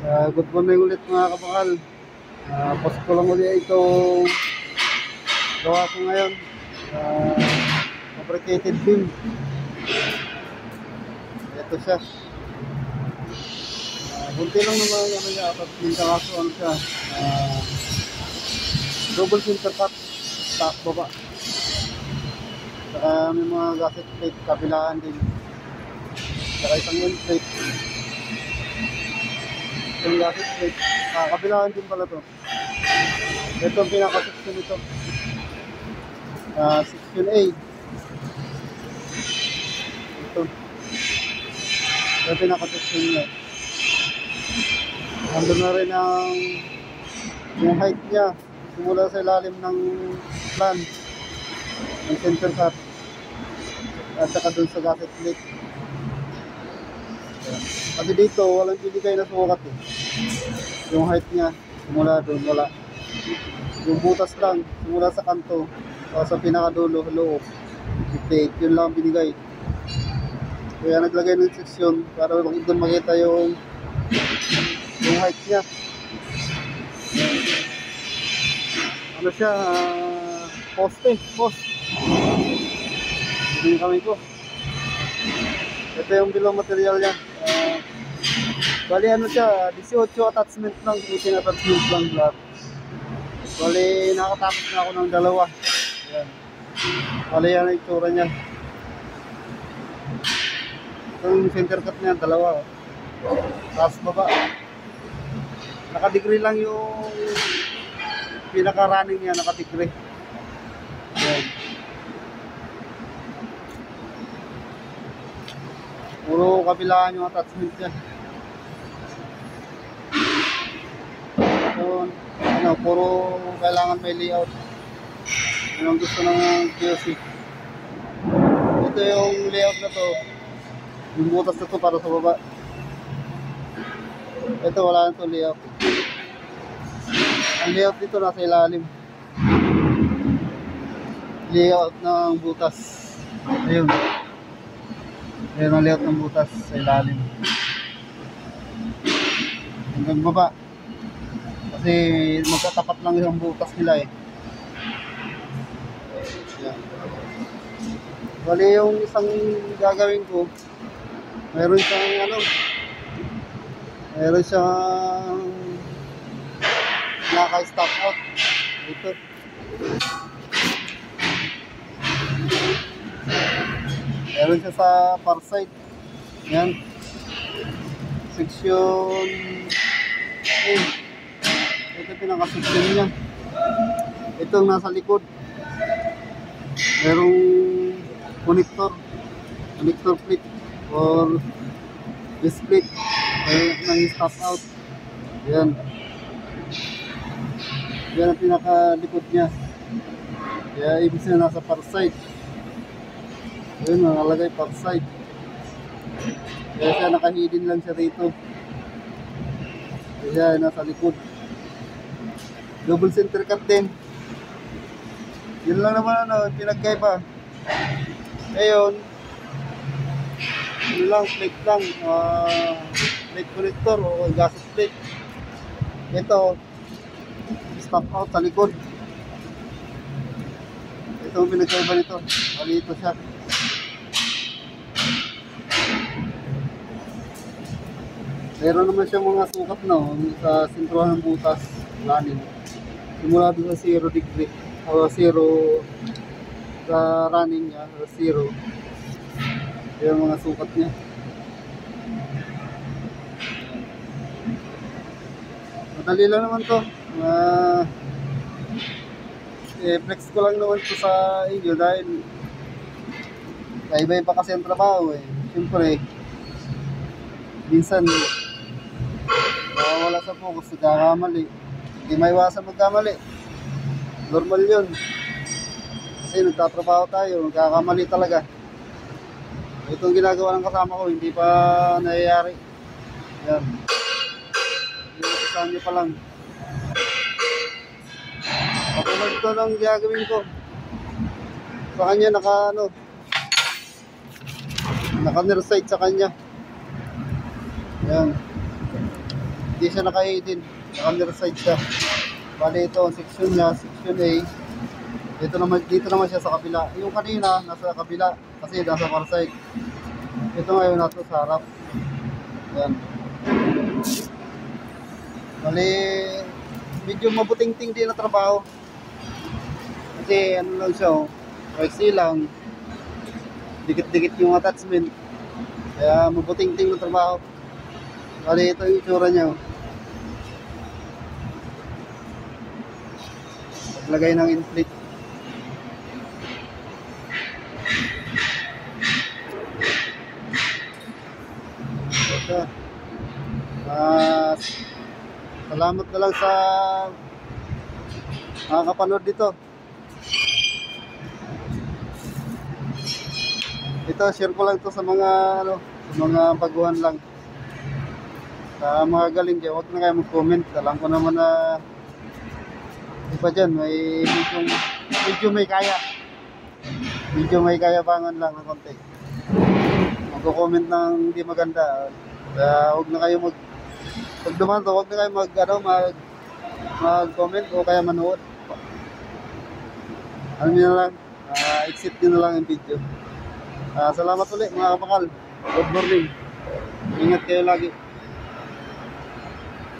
Good morning ulit mga kabakal. Post ko lang ulit itong gawa ko ngayon. Fabricated beam. Ito siya. Bunti lang naman ano niya. Tapos kaso ano siya. Double center cut. Taas baba. Saka may mga gasket plate kabilaan din. Saka isang end plate. Yung gasket plate. Kabilaan din pala to. Ito ang pinaka-section ito. Section A. Ito. Ito ang pinaka-section niya. Nandun na rin yung height niya. Simula sa ilalim ng plan. Ng center cut. At saka dun sa gasket plate. Kasi dito, walang binigay na sukat eh. Yung height niya, simula doon, wala. Yung butas lang, simula sa kanto, sa pinakadulo, loob. 58, yun lang binigay. Kaya naglagay ng section para doon makita yung height niya. Ano siya, poste. Hindi kami ko. Ito yung bill of material niya. Bali ano siya, 18 attachment lang, 18 attachment lang lahat. Bali nakatapos na ako ng dalawa. Ayan. Bali yan ang itsura niya. Itong center cut niya, dalawa. Taas baba. Nakadegree lang yung pinaka-running niya, nakadegree. Ayan. Puro kabilaan yung attachment niya. So, puro kailangan may layout. Yun ang gusto ng QC. Ito yung layout na to. Yung butas na to para sa baba. Ito wala na to layout. Ang layout dito nasa ilalim. Layout ng butas. Ayun. Ayun ang layout ng butas sa ilalim. Hanggang baba. Kasi magkatapat lang yung butas nila eh. Yan. Bali yung isang gagawin ko, meron siyang naka-stop out. Ito. Meron siya sa far side. Yan. Section A. Ito pinaka-section niya. Ito ang nasa likod. Merong connector plate or split ng stop out. Yan. Yan ang pinaka-likod niya. Kaya ibig sabihin nasa far side. Ayun, nakalagay far side. Kaya siya nakahidin lang siya rito. Kaya nasa likod. Double center cut din. Yun lang naman pinagkaiba. Ngayon, yun lang, plate lang. Plate connector o gasket plate. Ito, stop out sa likod. Ito ang pinagkaiba nito. Bali ito siya. Meron naman siya mga sukat sa sentruhan ng butas. Running. Simula doon sa 0 degree. O 0 sa running niya. 0. Yung mga sukat niya. Madali lang naman to. Flex ko lang naman to sa inyo dahil iba-iba kasi ang trabaho eh. Siyempre, minsan wala sa focus, nagkakamali. Hindi maiwasan magkamali. Normal yun. Kasi nagtatrabaho tayo, nagkakamali talaga. Itong ginagawa ng kasama ko, hindi pa nangyayari. Yan. Inuusahan nyo pa lang. Kapulad ito lang gagawin ko. Sa kanya naka-near sight sa kanya. Yan. Hindi siya naka-18. Naka-underside siya. Bali ito, ang section niya, section A. Dito naman siya sa kabila. Yung kanina, nasa kabila. Kasi nasa far side. Ito ngayon nato sa harap. Yan. Bali, medyo mabuting-ting din na trabaho. Kasi ano lang siya, oh. XC lang. Dikit-dikit yung attachment. Kaya mabuting-ting na trabaho. Bali, ito yung itsura niya, oh. Paglagay ng inflate. Ito. Salamat na lang sa nakakapanood dito. Ito, share ko lang to sa mga sa mga baguhan lang. Sa mga galing dyan, huwag na kayo mag-comment. Alam ko naman na iba dyan, medyo may kaya. Medyo may kayabangan lang ng konti. Mag-comment ng hindi maganda. Kaya huwag na kayo pag dumaan to, huwag na kayo mag-comment o kaya manood. Ano nyo na lang, exit nyo na lang yung video. Salamat ulit mga kapakal. Good morning. Ingat kayo lagi.